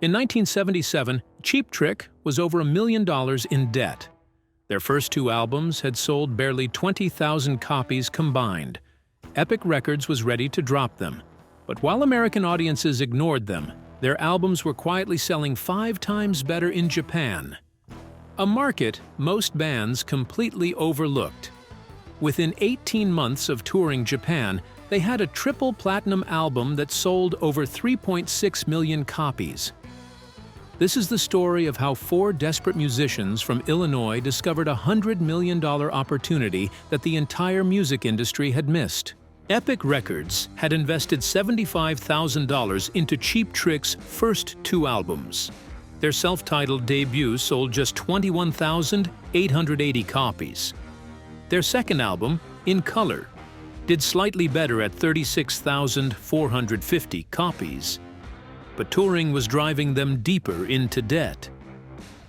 In 1977, Cheap Trick was over $1 million in debt. Their first two albums had sold barely 20,000 copies combined. Epic Records was ready to drop them. But while American audiences ignored them, their albums were quietly selling 5 times better in Japan. A market most bands completely overlooked. Within 18 months of touring Japan, they had a triple platinum album that sold over 3.6 million copies. This is the story of how 4 desperate musicians from Illinois discovered a $100 million opportunity that the entire music industry had missed. Epic Records had invested $75,000 into Cheap Trick's first 2 albums. Their self-titled debut sold just 21,880 copies. Their second album, In Color, did slightly better at 36,450 copies. But touring was driving them deeper into debt.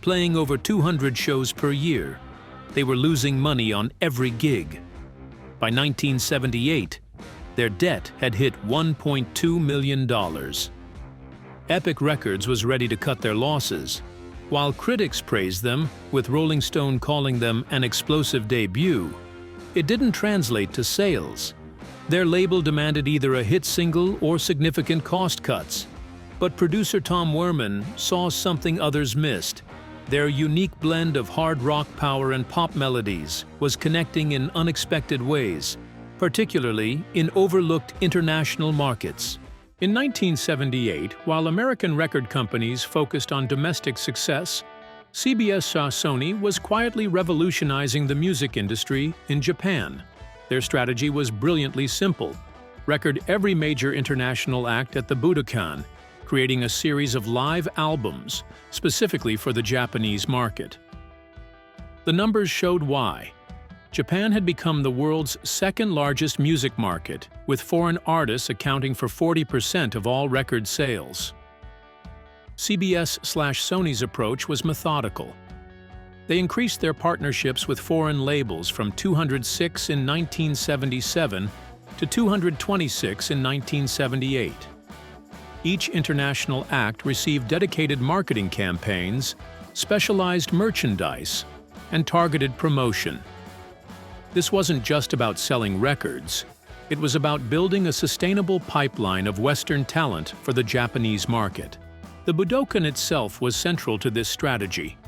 Playing over 200 shows per year, they were losing money on every gig. By 1978, their debt had hit $1.2 million. Epic Records was ready to cut their losses. While critics praised them, with Rolling Stone calling them an explosive debut, it didn't translate to sales. Their label demanded either a hit single or significant cost cuts. But producer Tom Werman saw something others missed. Their unique blend of hard rock power and pop melodies was connecting in unexpected ways, particularly in overlooked international markets. In 1978, while American record companies focused on domestic success, CBS Sony was quietly revolutionizing the music industry in Japan. Their strategy was brilliantly simple: record every major international act at the Budokan, creating a series of live albums specifically for the Japanese market. The numbers showed why. Japan had become the world's second-largest music market, with foreign artists accounting for 40% of all record sales. CBS/Sony's approach was methodical. They increased their partnerships with foreign labels from 206 in 1977 to 226 in 1978. Each international act received dedicated marketing campaigns, specialized merchandise, and targeted promotion. This wasn't just about selling records. It was about building a sustainable pipeline of Western talent for the Japanese market. The Budokan itself was central to this strategy.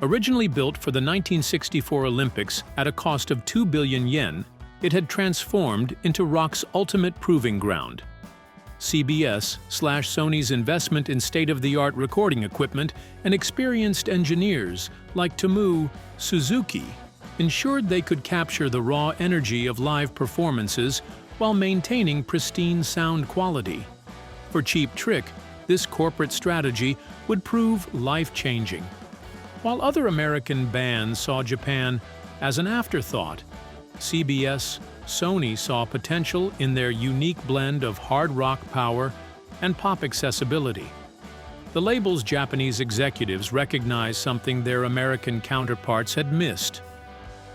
Originally built for the 1964 Olympics at a cost of 2 billion yen, it had transformed into rock's ultimate proving ground. CBS/Sony's investment in state-of-the-art recording equipment and experienced engineers like Tomu Suzuki ensured they could capture the raw energy of live performances while maintaining pristine sound quality. For Cheap Trick, this corporate strategy would prove life-changing. While other American bands saw Japan as an afterthought, CBS Sony saw potential in their unique blend of hard rock power and pop accessibility. The label's Japanese executives recognized something their American counterparts had missed.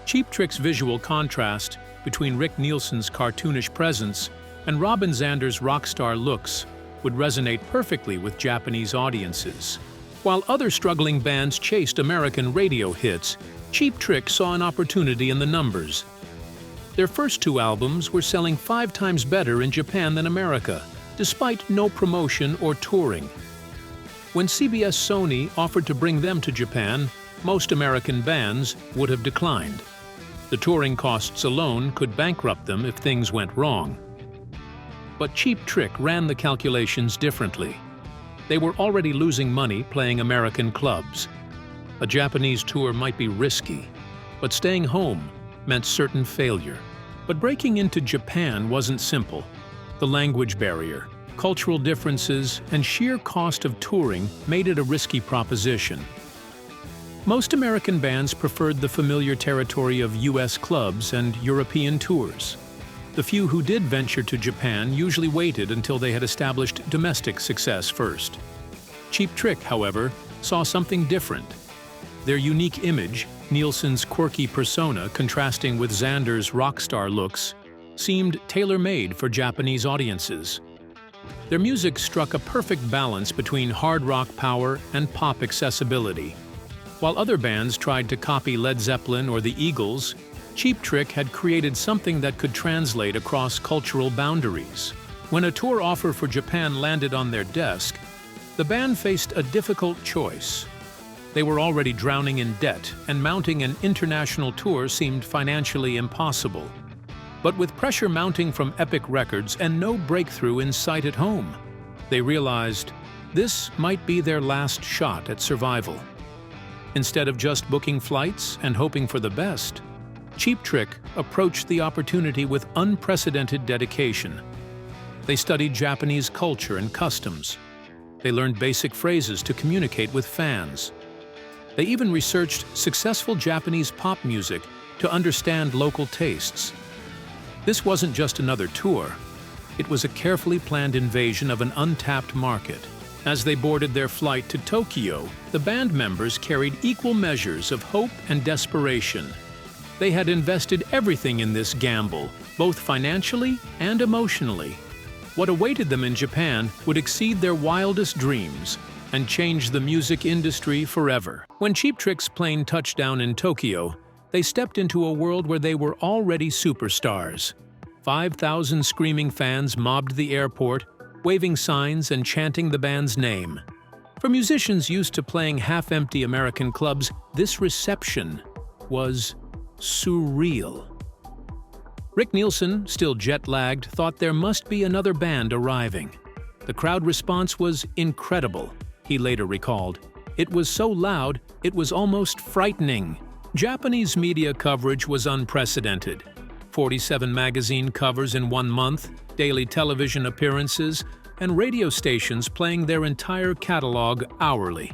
Cheap Trick's visual contrast between Rick Nielsen's cartoonish presence and Robin Zander's rock star looks would resonate perfectly with Japanese audiences. While other struggling bands chased American radio hits, Cheap Trick saw an opportunity in the numbers. Their first 2 albums were selling 5 times better in Japan than America, despite no promotion or touring. When CBS Sony offered to bring them to Japan, most American bands would have declined. The touring costs alone could bankrupt them if things went wrong. But Cheap Trick ran the calculations differently. They were already losing money playing American clubs. A Japanese tour might be risky, but staying home meant certain failure. But breaking into Japan wasn't simple. The language barrier, cultural differences, and sheer cost of touring made it a risky proposition. Most American bands preferred the familiar territory of US clubs and European tours. The few who did venture to Japan usually waited until they had established domestic success first. Cheap Trick, however, saw something different. Their unique image, Nielsen's quirky persona contrasting with Zander's rock star looks, seemed tailor-made for Japanese audiences. Their music struck a perfect balance between hard rock power and pop accessibility. While other bands tried to copy Led Zeppelin or the Eagles, Cheap Trick had created something that could translate across cultural boundaries. When a tour offer for Japan landed on their desk, the band faced a difficult choice. They were already drowning in debt, and mounting an international tour seemed financially impossible. But with pressure mounting from Epic Records and no breakthrough in sight at home, they realized this might be their last shot at survival. Instead of just booking flights and hoping for the best, Cheap Trick approached the opportunity with unprecedented dedication. They studied Japanese culture and customs. They learned basic phrases to communicate with fans. They even researched successful Japanese pop music to understand local tastes. This wasn't just another tour. It was a carefully planned invasion of an untapped market. As they boarded their flight to Tokyo, the band members carried equal measures of hope and desperation. They had invested everything in this gamble, both financially and emotionally. What awaited them in Japan would exceed their wildest dreams and change the music industry forever. When Cheap Trick's plane touched down in Tokyo, they stepped into a world where they were already superstars. 5,000 screaming fans mobbed the airport, waving signs and chanting the band's name. For musicians used to playing half-empty American clubs, this reception was surreal. Rick Nielsen, still jet-lagged, thought there must be another band arriving. The crowd response was incredible, he later recalled. It was so loud, it was almost frightening. Japanese media coverage was unprecedented. 47 magazine covers in 1 month, daily television appearances, and radio stations playing their entire catalog hourly.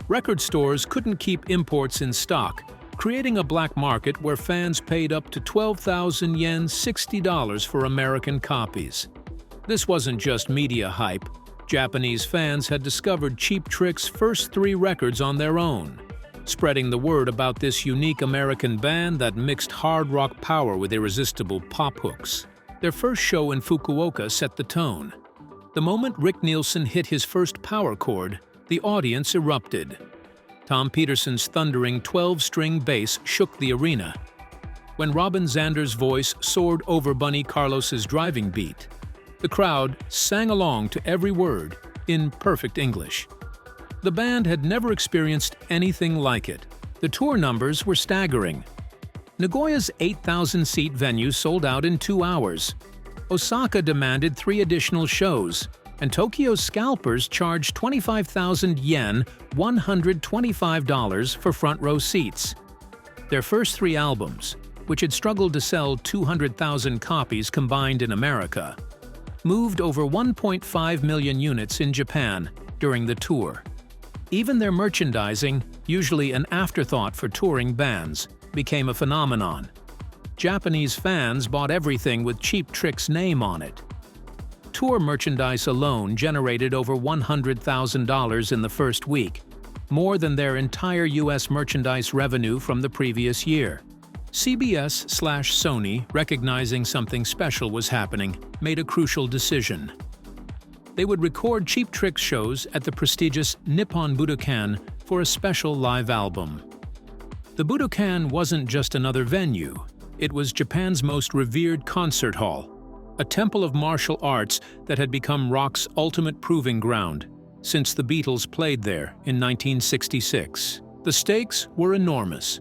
Record stores couldn't keep imports in stock, creating a black market where fans paid up to 12,000 yen, $60 for American copies. This wasn't just media hype. Japanese fans had discovered Cheap Trick's first 3 records on their own, spreading the word about this unique American band that mixed hard rock power with irresistible pop hooks. Their first show in Fukuoka set the tone. The moment Rick Nielsen hit his first power chord, the audience erupted. Tom Peterson's thundering 12-string bass shook the arena. When Robin Zander's voice soared over Bunny Carlos's driving beat, the crowd sang along to every word in perfect English. The band had never experienced anything like it. The tour numbers were staggering. Nagoya's 8,000-seat venue sold out in 2 hours. Osaka demanded 3 additional shows, and Tokyo's scalpers charged 25,000 yen, $125 for front-row seats. Their first 3 albums, which had struggled to sell 200,000 copies combined in America, moved over 1.5 million units in Japan during the tour. Even their merchandising, usually an afterthought for touring bands, became a phenomenon. Japanese fans bought everything with Cheap Trick's name on it. Tour merchandise alone generated over $100,000 in the first week, more than their entire U.S. merchandise revenue from the previous year. CBS/Sony, recognizing something special was happening, made a crucial decision. They would record Cheap Trick shows at the prestigious Nippon Budokan for a special live album. The Budokan wasn't just another venue, it was Japan's most revered concert hall, a temple of martial arts that had become rock's ultimate proving ground since the Beatles played there in 1966. The stakes were enormous.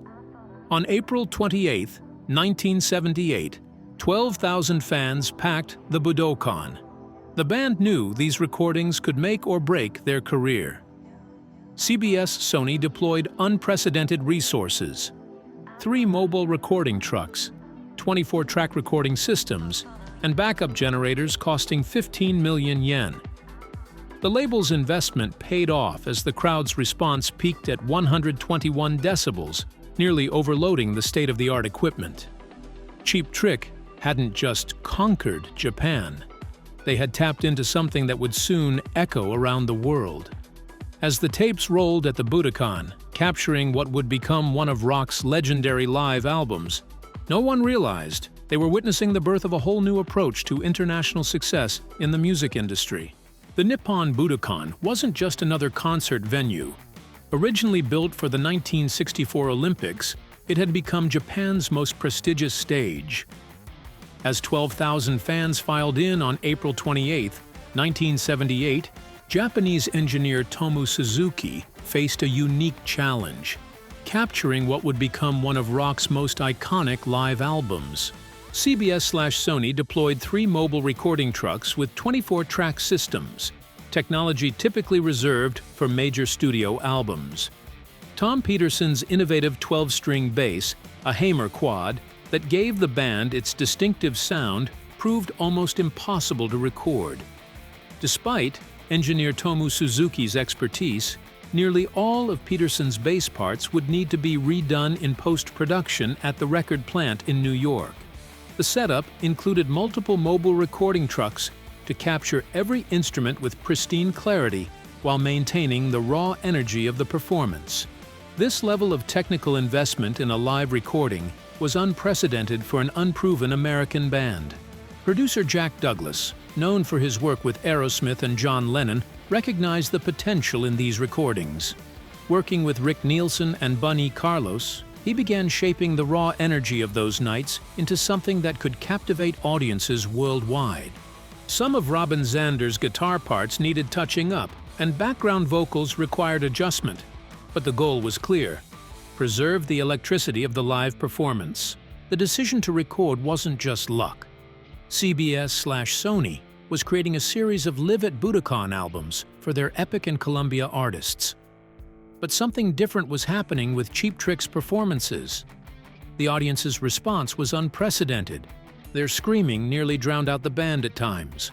On April 28, 1978, 12,000 fans packed the Budokan. The band knew these recordings could make or break their career. CBS Sony deployed unprecedented resources: 3 mobile recording trucks, 24 track recording systems, and backup generators costing 15 million yen. The label's investment paid off as the crowd's response peaked at 121 decibels, nearly overloading the state-of-the-art equipment. Cheap Trick hadn't just conquered Japan. They had tapped into something that would soon echo around the world. As the tapes rolled at the Budokan, capturing what would become one of rock's legendary live albums, no one realized they were witnessing the birth of a whole new approach to international success in the music industry. The Nippon Budokan wasn't just another concert venue. Originally built for the 1964 Olympics, it had become Japan's most prestigious stage. As 12,000 fans filed in on April 28, 1978, Japanese engineer Tomu Suzuki faced a unique challenge, capturing what would become one of rock's most iconic live albums. CBS/Sony deployed 3 mobile recording trucks with 24-track systems, technology typically reserved for major studio albums. Tom Peterson's innovative 12-string bass, a Hamer quad, that gave the band its distinctive sound proved almost impossible to record. Despite engineer Tomu Suzuki's expertise, nearly all of Peterson's bass parts would need to be redone in post-production at the record plant in New York. The setup included multiple mobile recording trucks to capture every instrument with pristine clarity while maintaining the raw energy of the performance. This level of technical investment in a live recording was unprecedented for an unproven American band. Producer Jack Douglas, known for his work with Aerosmith and John Lennon, recognized the potential in these recordings. Working with Rick Nielsen and Bunny Carlos, he began shaping the raw energy of those nights into something that could captivate audiences worldwide. Some of Robin Zander's guitar parts needed touching up, and background vocals required adjustment, but the goal was clear: preserve the electricity of the live performance. The decision to record wasn't just luck. CBS/Sony was creating a series of Live at Budokan albums for their Epic and Columbia artists. But something different was happening with Cheap Trick's performances. The audience's response was unprecedented. Their screaming nearly drowned out the band at times.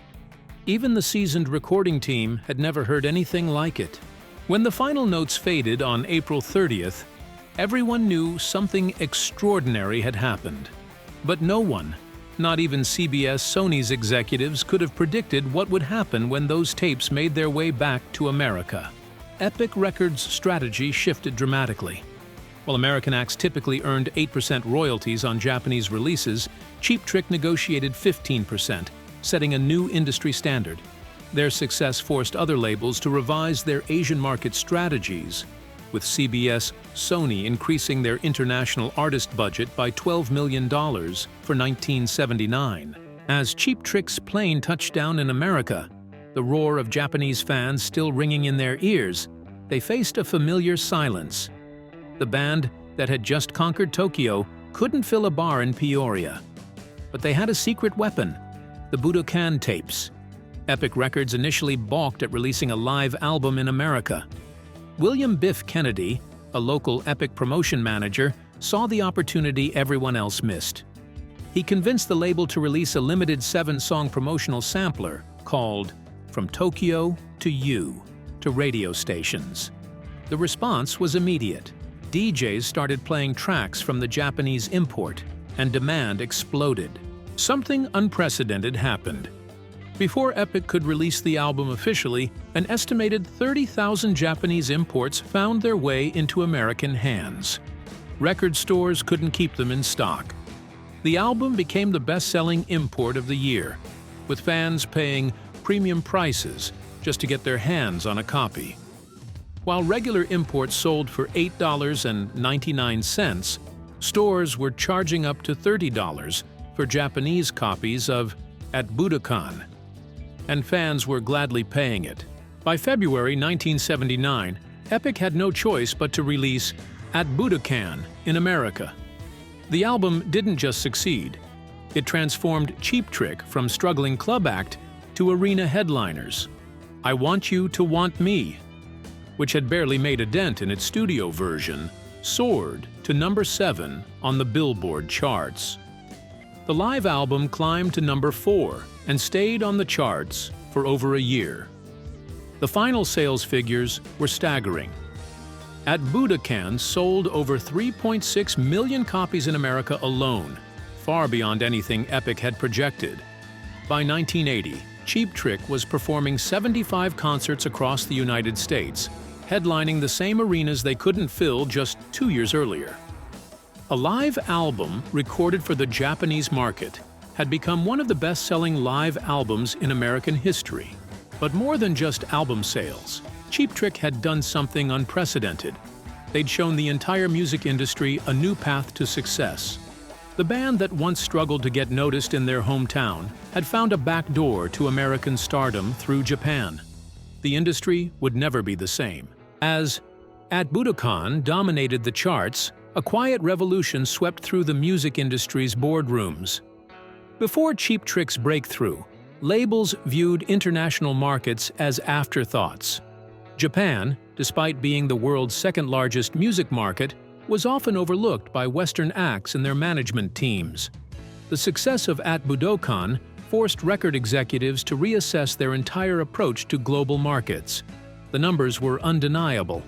Even the seasoned recording team had never heard anything like it. When the final notes faded on April 30th, everyone knew something extraordinary had happened. But no one, not even CBS Sony's executives, could have predicted what would happen when those tapes made their way back to America. Epic Records' strategy shifted dramatically. While American acts typically earned 8% royalties on Japanese releases, Cheap Trick negotiated 15%, setting a new industry standard. Their success forced other labels to revise their Asian market strategies, with CBS Sony increasing their international artist budget by $12 million for 1979. As Cheap Trick's plane touched down in America, the roar of Japanese fans still ringing in their ears, they faced a familiar silence. The band that had just conquered Tokyo couldn't fill a bar in Peoria. But they had a secret weapon: the Budokan tapes. Epic Records initially balked at releasing a live album in America. William Biff Kennedy, a local Epic promotion manager, saw the opportunity everyone else missed. He convinced the label to release a limited 7-song promotional sampler called From Tokyo to You to radio stations. The response was immediate. DJs started playing tracks from the Japanese import, and demand exploded. Something unprecedented happened. Before Epic could release the album officially, an estimated 30,000 Japanese imports found their way into American hands. Record stores couldn't keep them in stock. The album became the best-selling import of the year, with fans paying premium prices just to get their hands on a copy. While regular imports sold for $8.99, stores were charging up to $30 for Japanese copies of At Budokan, and fans were gladly paying it. By February 1979, Epic had no choice but to release At Budokan in America. The album didn't just succeed. It transformed Cheap Trick from struggling club act to arena headliners. I Want You to Want Me, which had barely made a dent in its studio version, soared to number 7 on the Billboard charts. The live album climbed to number 4 and stayed on the charts for over a year. The final sales figures were staggering. At Budokan sold over 3.6 million copies in America alone, far beyond anything Epic had projected. By 1980, Cheap Trick was performing 75 concerts across the United States, headlining the same arenas they couldn't fill just 2 years earlier. A live album recorded for the Japanese market had become one of the best-selling live albums in American history. But more than just album sales, Cheap Trick had done something unprecedented. They'd shown the entire music industry a new path to success. The band that once struggled to get noticed in their hometown had found a back door to American stardom through Japan. The industry would never be the same. As At Budokan dominated the charts, a quiet revolution swept through the music industry's boardrooms. Before Cheap Trick's breakthrough, labels viewed international markets as afterthoughts. Japan, despite being the world's second-largest music market, was often overlooked by Western acts and their management teams. The success of At Budokan forced record executives to reassess their entire approach to global markets. The numbers were undeniable.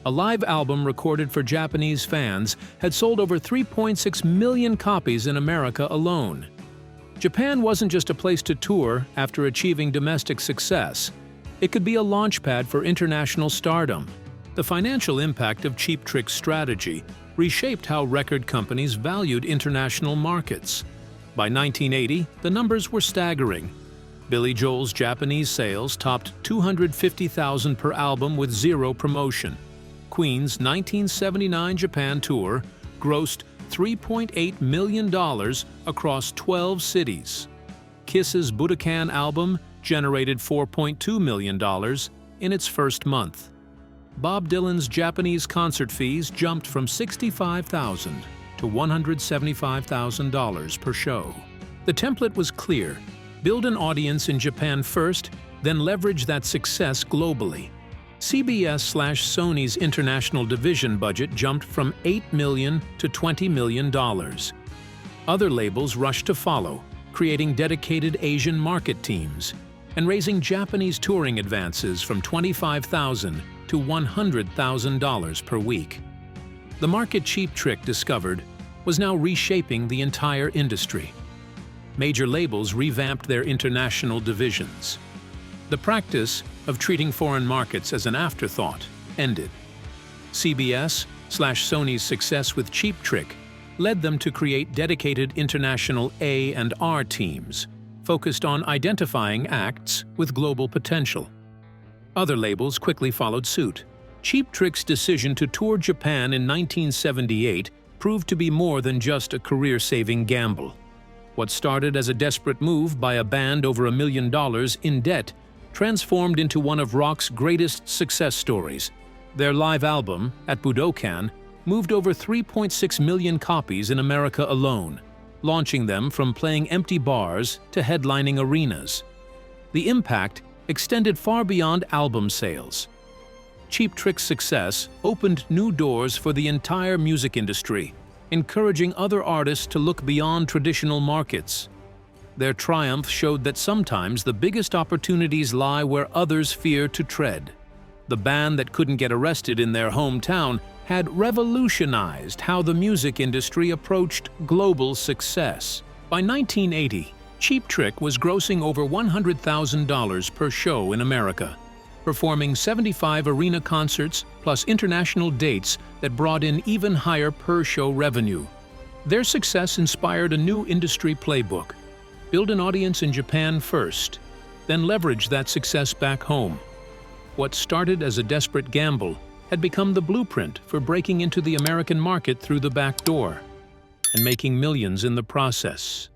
A live album recorded for Japanese fans had sold over 3.6 million copies in America alone. Japan wasn't just a place to tour after achieving domestic success. It could be a launchpad for international stardom. The financial impact of Cheap Trick's strategy reshaped how record companies valued international markets. By 1980, the numbers were staggering. Billy Joel's Japanese sales topped 250,000 per album with zero promotion. Queen's 1979 Japan tour grossed $3.8 million across 12 cities. Kiss's Budokan album generated $4.2 million in its first month. Bob Dylan's Japanese concert fees jumped from $65,000 to $175,000 per show. The template was clear: build an audience in Japan first, then leverage that success globally. CBS/Sony's international division budget jumped from $8 million to $20 million. Other labels rushed to follow, creating dedicated Asian market teams and raising Japanese touring advances from $25,000 to $100,000 per week. The market Cheap Trick discovered was now reshaping the entire industry. Major labels revamped their international divisions. The practice of treating foreign markets as an afterthought ended. CBS/Sony's success with Cheap Trick led them to create dedicated international A&R teams, focused on identifying acts with global potential. Other labels quickly followed suit. Cheap Trick's decision to tour Japan in 1978 proved to be more than just a career-saving gamble. What started as a desperate move by a band over $1 million in debt transformed into one of rock's greatest success stories. Their live album, At Budokan, moved over 3.6 million copies in America alone, launching them from playing empty bars to headlining arenas. The impact extended far beyond album sales. Cheap Trick's success opened new doors for the entire music industry, encouraging other artists to look beyond traditional markets. Their triumph showed that sometimes the biggest opportunities lie where others fear to tread. The band that couldn't get arrested in their hometown had revolutionized how the music industry approached global success. By 1980, Cheap Trick was grossing over $100,000 per show in America, performing 75 arena concerts plus international dates that brought in even higher per-show revenue. Their success inspired a new industry playbook: build an audience in Japan first, then leverage that success back home. What started as a desperate gamble had become the blueprint for breaking into the American market through the back door and making millions in the process.